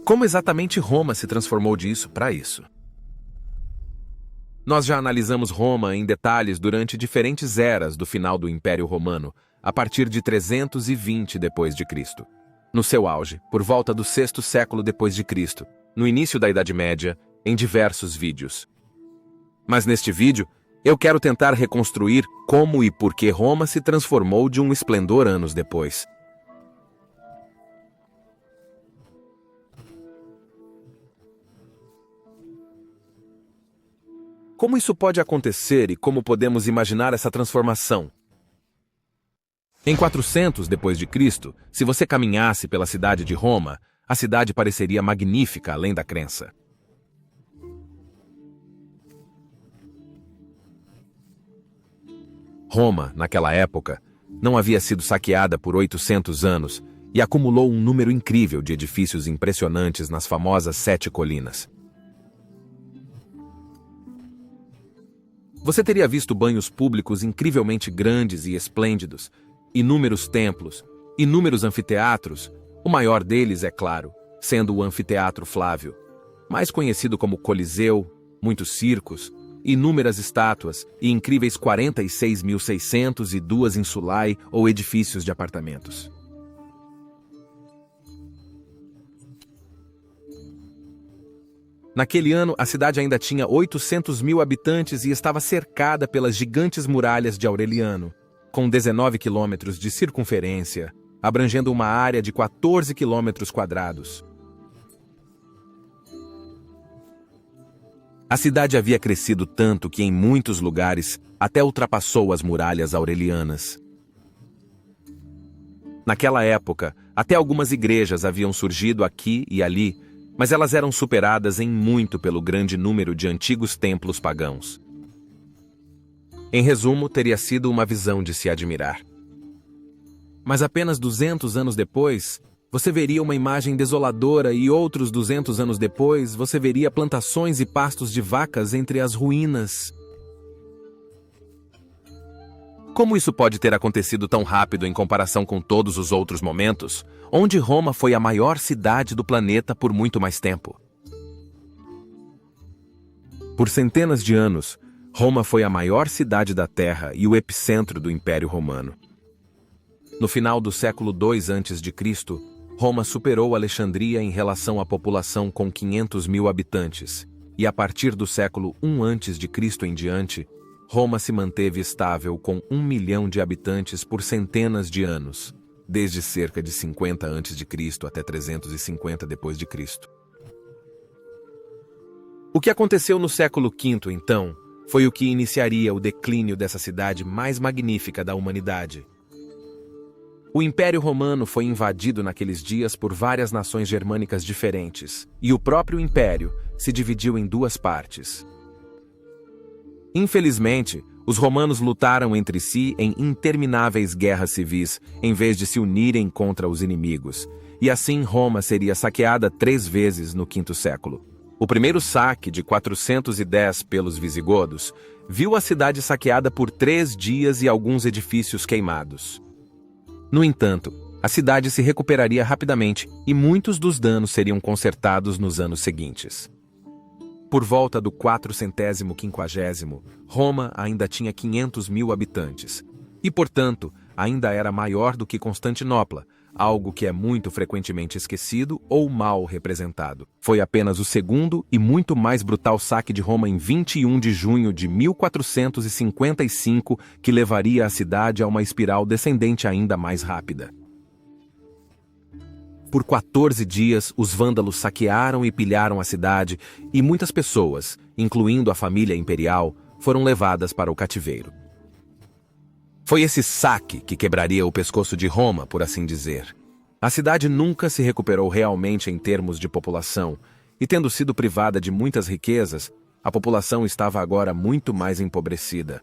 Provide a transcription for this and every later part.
Como exatamente Roma se transformou disso para isso? Nós já analisamos Roma em detalhes durante diferentes eras do final do Império Romano, a partir de 320 d.C. No seu auge, por volta do sexto século depois de Cristo, no início da Idade Média, em diversos vídeos. Mas neste vídeo, eu quero tentar reconstruir como e por que Roma se transformou de um esplendor anos depois. Como isso pode acontecer e como podemos imaginar essa transformação? Em 400 d.C., se você caminhasse pela cidade de Roma, a cidade pareceria magnífica além da crença. Roma, naquela época, não havia sido saqueada por 800 anos e acumulou um número incrível de edifícios impressionantes nas famosas 7 colinas. Você teria visto banhos públicos incrivelmente grandes e esplêndidos, inúmeros templos, inúmeros anfiteatros, o maior deles, é claro, sendo o Anfiteatro Flávio, mais conhecido como Coliseu, muitos circos, inúmeras estátuas e incríveis 46.602 insulae ou edifícios de apartamentos. Naquele ano, a cidade ainda tinha 800 mil habitantes e estava cercada pelas gigantes muralhas de Aureliano, com 19 quilômetros de circunferência, abrangendo uma área de 14 quilômetros quadrados. A cidade havia crescido tanto que, em muitos lugares, até ultrapassou as muralhas aurelianas. Naquela época, até algumas igrejas haviam surgido aqui e ali, mas elas eram superadas em muito pelo grande número de antigos templos pagãos. Em resumo, teria sido uma visão de se admirar. Mas apenas 200 anos depois, você veria uma imagem desoladora e outros 200 anos depois, você veria plantações e pastos de vacas entre as ruínas. Como isso pode ter acontecido tão rápido em comparação com todos os outros momentos, onde Roma foi a maior cidade do planeta por muito mais tempo? Por centenas de anos, Roma foi a maior cidade da Terra e o epicentro do Império Romano. No final do século II a.C., Roma superou Alexandria em relação à população com 500 mil habitantes, e a partir do século I a.C. em diante, Roma se manteve estável com 1 milhão de habitantes por centenas de anos, desde cerca de 50 a.C. até 350 d.C. O que aconteceu no século V, então, foi o que iniciaria o declínio dessa cidade mais magnífica da humanidade. O Império Romano foi invadido naqueles dias por várias nações germânicas diferentes, e o próprio Império se dividiu em duas partes. Infelizmente, os romanos lutaram entre si em intermináveis guerras civis, em vez de se unirem contra os inimigos, e assim Roma seria saqueada 3 vezes no V século. O primeiro saque, de 410 pelos visigodos, viu a cidade saqueada por 3 dias e alguns edifícios queimados. No entanto, a cidade se recuperaria rapidamente e muitos dos danos seriam consertados nos anos seguintes. Por volta do 450, Roma ainda tinha 500 mil habitantes, e, portanto, ainda era maior do que Constantinopla, algo que é muito frequentemente esquecido ou mal representado. Foi apenas o segundo e muito mais brutal saque de Roma em 21 de junho de 1455 que levaria a cidade a uma espiral descendente ainda mais rápida. Por 14 dias, os vândalos saquearam e pilharam a cidade e muitas pessoas, incluindo a família imperial, foram levadas para o cativeiro. Foi esse saque que quebraria o pescoço de Roma, por assim dizer. A cidade nunca se recuperou realmente em termos de população, e tendo sido privada de muitas riquezas, a população estava agora muito mais empobrecida.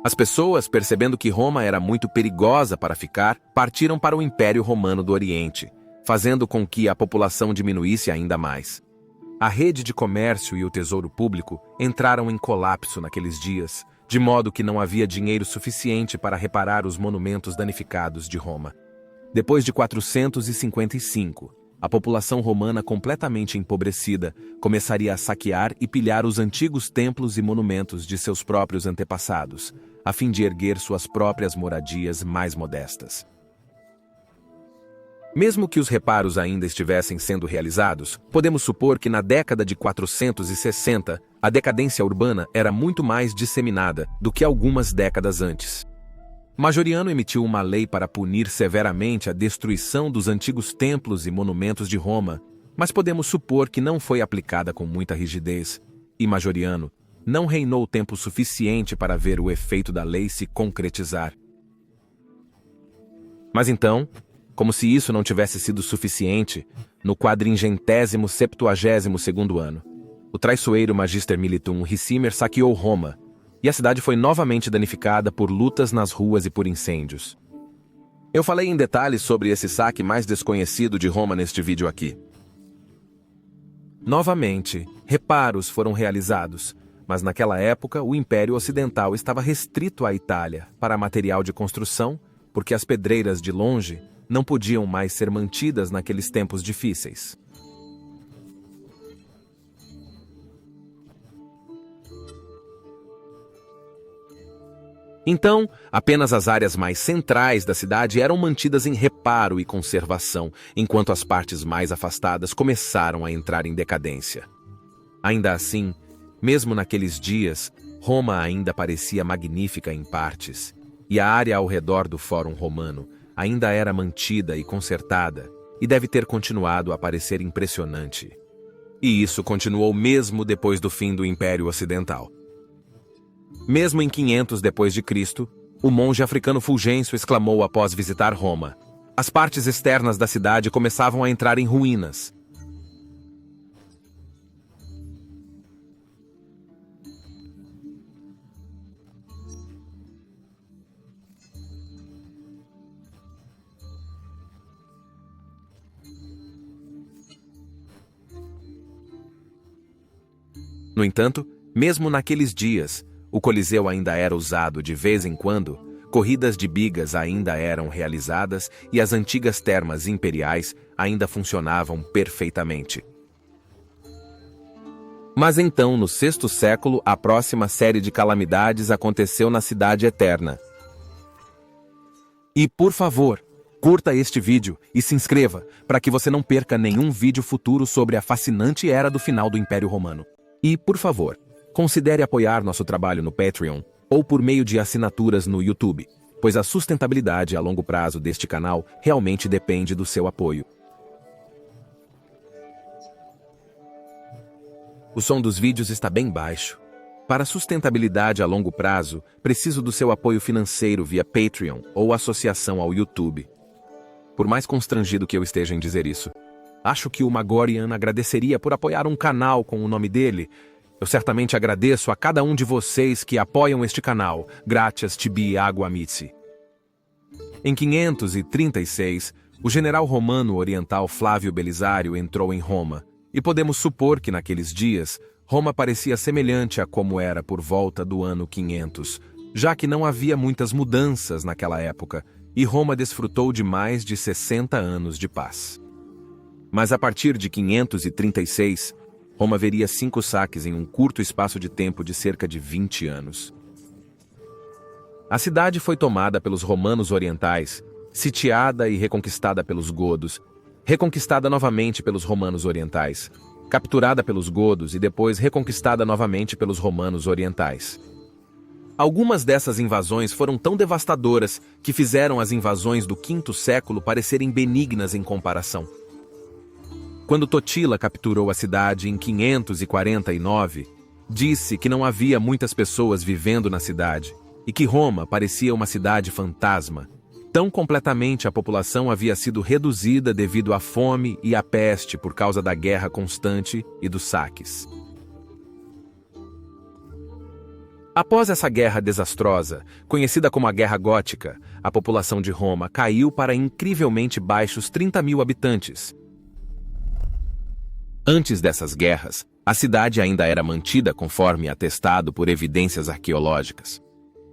As pessoas, percebendo que Roma era muito perigosa para ficar, partiram para o Império Romano do Oriente, fazendo com que a população diminuísse ainda mais. A rede de comércio e o tesouro público entraram em colapso naqueles dias, de modo que não havia dinheiro suficiente para reparar os monumentos danificados de Roma. Depois de 455, a população romana completamente empobrecida começaria a saquear e pilhar os antigos templos e monumentos de seus próprios antepassados, a fim de erguer suas próprias moradias mais modestas. Mesmo que os reparos ainda estivessem sendo realizados, podemos supor que na década de 460, a decadência urbana era muito mais disseminada do que algumas décadas antes. Majoriano emitiu uma lei para punir severamente a destruição dos antigos templos e monumentos de Roma, mas podemos supor que não foi aplicada com muita rigidez, e Majoriano não reinou tempo suficiente para ver o efeito da lei se concretizar. Mas então, como se isso não tivesse sido suficiente, no 472º ano, o traiçoeiro Magister Militum Ricimer saqueou Roma, e a cidade foi novamente danificada por lutas nas ruas e por incêndios. Eu falei em detalhes sobre esse saque mais desconhecido de Roma neste vídeo aqui. Novamente, reparos foram realizados, mas naquela época o Império Ocidental estava restrito à Itália para material de construção, porque as pedreiras de longe não podiam mais ser mantidas naqueles tempos difíceis. Então, apenas as áreas mais centrais da cidade eram mantidas em reparo e conservação, enquanto as partes mais afastadas começaram a entrar em decadência. Ainda assim, mesmo naqueles dias, Roma ainda parecia magnífica em partes, e a área ao redor do Fórum Romano ainda era mantida e consertada, e deve ter continuado a parecer impressionante. E isso continuou mesmo depois do fim do Império Ocidental. Mesmo em 500 d.C., o monge africano Fulgêncio exclamou após visitar Roma: as partes externas da cidade começavam a entrar em ruínas. No entanto, mesmo naqueles dias, o Coliseu ainda era usado de vez em quando, corridas de bigas ainda eram realizadas e as antigas termas imperiais ainda funcionavam perfeitamente. Mas então, no VI século, a próxima série de calamidades aconteceu na Cidade Eterna. E, por favor, curta este vídeo e se inscreva para que você não perca nenhum vídeo futuro sobre a fascinante era do final do Império Romano. E, por favor, considere apoiar nosso trabalho no Patreon ou por meio de assinaturas no YouTube, pois a sustentabilidade a longo prazo deste canal realmente depende do seu apoio. O som dos vídeos está bem baixo. Para sustentabilidade a longo prazo, preciso do seu apoio financeiro via Patreon ou associação ao YouTube. Por mais constrangido que eu esteja em dizer isso, acho que o Magorian agradeceria por apoiar um canal com o nome dele. Eu certamente agradeço a cada um de vocês que apoiam este canal. Gratias tibi ago amici. Em 536, o general romano oriental Flávio Belisário entrou em Roma, e podemos supor que naqueles dias, Roma parecia semelhante a como era por volta do ano 500, já que não havia muitas mudanças naquela época, e Roma desfrutou de mais de 60 anos de paz. Mas a partir de 536, Roma veria 5 saques em um curto espaço de tempo de cerca de 20 anos. A cidade foi tomada pelos romanos orientais, sitiada e reconquistada pelos godos, reconquistada novamente pelos romanos orientais, capturada pelos godos e depois reconquistada novamente pelos romanos orientais. Algumas dessas invasões foram tão devastadoras que fizeram as invasões do V século parecerem benignas em comparação. Quando Totila capturou a cidade em 549, disse que não havia muitas pessoas vivendo na cidade e que Roma parecia uma cidade fantasma. Tão completamente a população havia sido reduzida devido à fome e à peste por causa da guerra constante e dos saques. Após essa guerra desastrosa, conhecida como a Guerra Gótica, a população de Roma caiu para incrivelmente baixos 30.000 habitantes. Antes dessas guerras, a cidade ainda era mantida conforme atestado por evidências arqueológicas.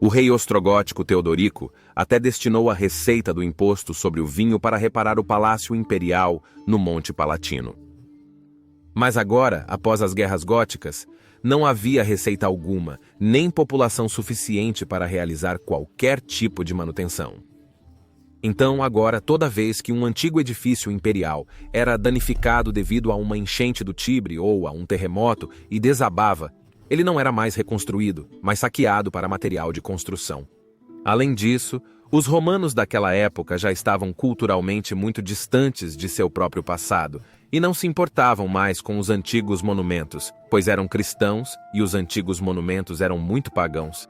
O rei ostrogótico Teodorico até destinou a receita do imposto sobre o vinho para reparar o palácio imperial no Monte Palatino. Mas agora, após as guerras góticas, não havia receita alguma, nem população suficiente para realizar qualquer tipo de manutenção. Então, agora, toda vez que um antigo edifício imperial era danificado devido a uma enchente do Tibre ou a um terremoto e desabava, ele não era mais reconstruído, mas saqueado para material de construção. Além disso, os romanos daquela época já estavam culturalmente muito distantes de seu próprio passado e não se importavam mais com os antigos monumentos, pois eram cristãos e os antigos monumentos eram muito pagãos.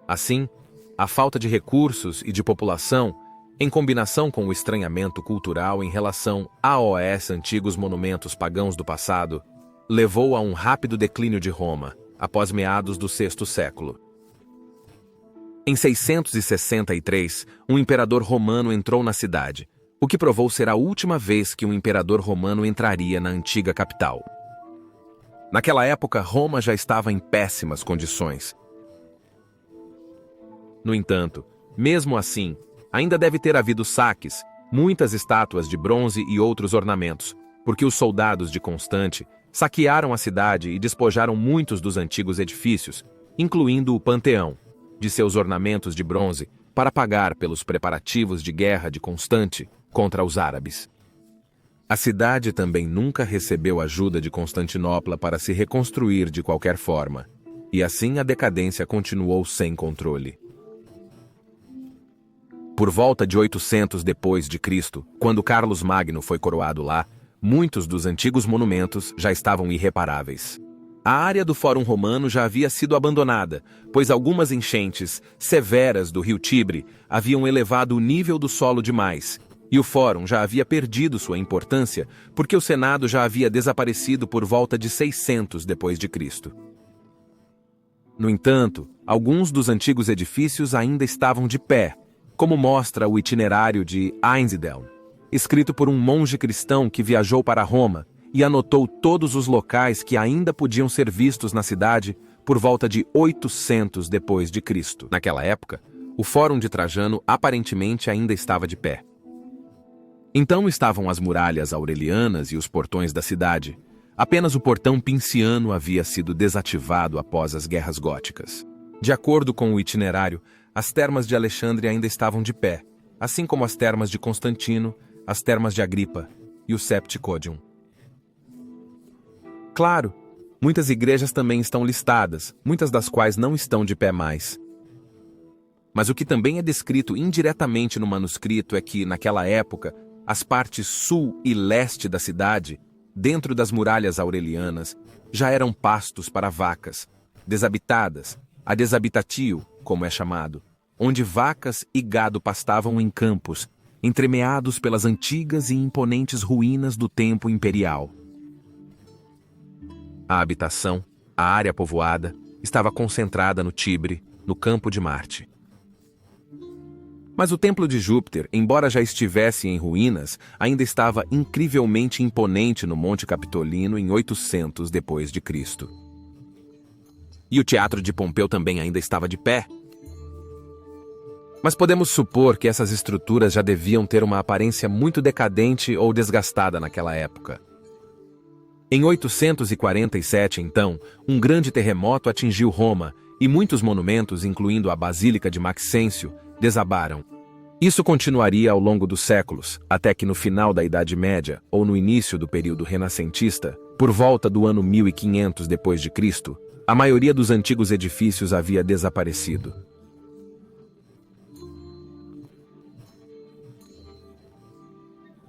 Assim, a falta de recursos e de população, em combinação com o estranhamento cultural em relação aos antigos monumentos pagãos do passado, levou a um rápido declínio de Roma, após meados do sexto século. Em 663, um imperador romano entrou na cidade, o que provou ser a última vez que um imperador romano entraria na antiga capital. Naquela época, Roma já estava em péssimas condições. No entanto, mesmo assim, ainda deve ter havido saques, muitas estátuas de bronze e outros ornamentos, porque os soldados de Constante saquearam a cidade e despojaram muitos dos antigos edifícios, incluindo o Panteão, de seus ornamentos de bronze, para pagar pelos preparativos de guerra de Constante contra os árabes. A cidade também nunca recebeu ajuda de Constantinopla para se reconstruir de qualquer forma, e assim a decadência continuou sem controle. Por volta de 800 depois de Cristo, quando Carlos Magno foi coroado lá, muitos dos antigos monumentos já estavam irreparáveis. A área do Fórum Romano já havia sido abandonada, pois algumas enchentes severas do rio Tibre haviam elevado o nível do solo demais, e o Fórum já havia perdido sua importância porque o Senado já havia desaparecido por volta de 600 depois de Cristo. No entanto, alguns dos antigos edifícios ainda estavam de pé, como mostra o itinerário de Einsiedeln, escrito por um monge cristão que viajou para Roma e anotou todos os locais que ainda podiam ser vistos na cidade por volta de 800 depois de Cristo. Naquela época, o Fórum de Trajano aparentemente ainda estava de pé. Então estavam as muralhas aurelianas e os portões da cidade. Apenas o portão Pinciano havia sido desativado após as guerras góticas. De acordo com o itinerário, as termas de Alexandre ainda estavam de pé, assim como as termas de Constantino, as termas de Agripa e o Septicodium. Claro, muitas igrejas também estão listadas, muitas das quais não estão de pé mais. Mas o que também é descrito indiretamente no manuscrito é que, naquela época, as partes sul e leste da cidade, dentro das muralhas aurelianas, já eram pastos para vacas, desabitadas, a desabitatio, como é chamado, onde vacas e gado pastavam em campos, entremeados pelas antigas e imponentes ruínas do tempo imperial. A habitação, a área povoada, estava concentrada no Tibre, no campo de Marte. Mas o templo de Júpiter, embora já estivesse em ruínas, ainda estava incrivelmente imponente no Monte Capitolino em 800 depois de Cristo. E o Teatro de Pompeu também ainda estava de pé. Mas podemos supor que essas estruturas já deviam ter uma aparência muito decadente ou desgastada naquela época. Em 847, então, um grande terremoto atingiu Roma e muitos monumentos, incluindo a Basílica de Maxêncio, desabaram. Isso continuaria ao longo dos séculos, até que no final da Idade Média, ou no início do período renascentista, por volta do ano 1500 depois de Cristo, a maioria dos antigos edifícios havia desaparecido.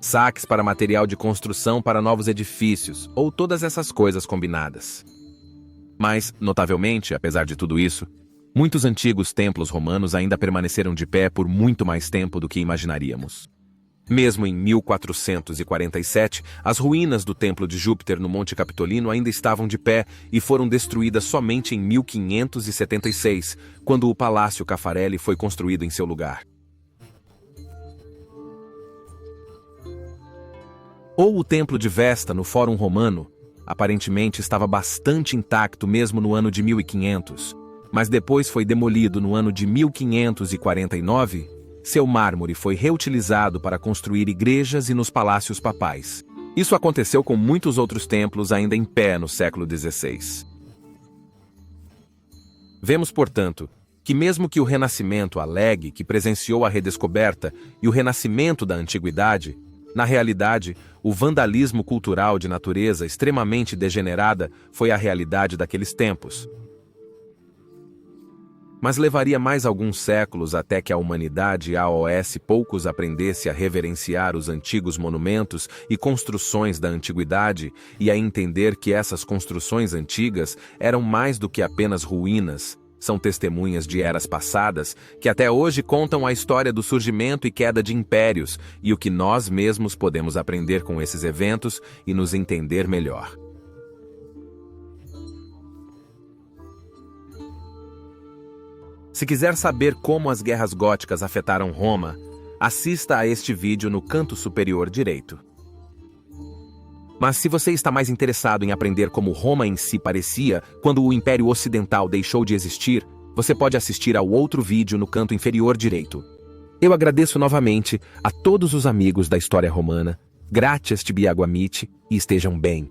Saques para material de construção para novos edifícios, ou todas essas coisas combinadas. Mas, notavelmente, apesar de tudo isso, muitos antigos templos romanos ainda permaneceram de pé por muito mais tempo do que imaginaríamos. Mesmo em 1447, as ruínas do Templo de Júpiter no Monte Capitolino ainda estavam de pé e foram destruídas somente em 1576, quando o Palácio Caffarelli foi construído em seu lugar. Ou o Templo de Vesta no Fórum Romano, aparentemente estava bastante intacto mesmo no ano de 1500, mas depois foi demolido no ano de 1549, seu mármore foi reutilizado para construir igrejas e nos palácios papais. Isso aconteceu com muitos outros templos ainda em pé no século XVI. Vemos, portanto, que mesmo que o Renascimento alegue que presenciou a redescoberta e o renascimento da antiguidade, na realidade, o vandalismo cultural de natureza extremamente degenerada foi a realidade daqueles tempos. Mas levaria mais alguns séculos até que a humanidade aos poucos aprendesse a reverenciar os antigos monumentos e construções da antiguidade e a entender que essas construções antigas eram mais do que apenas ruínas, são testemunhas de eras passadas que até hoje contam a história do surgimento e queda de impérios e o que nós mesmos podemos aprender com esses eventos e nos entender melhor. Se quiser saber como as guerras góticas afetaram Roma, assista a este vídeo no canto superior direito. Mas se você está mais interessado em aprender como Roma em si parecia quando o Império Ocidental deixou de existir, você pode assistir ao outro vídeo no canto inferior direito. Eu agradeço novamente a todos os amigos da história romana. Gratias tibi aguamite e estejam bem.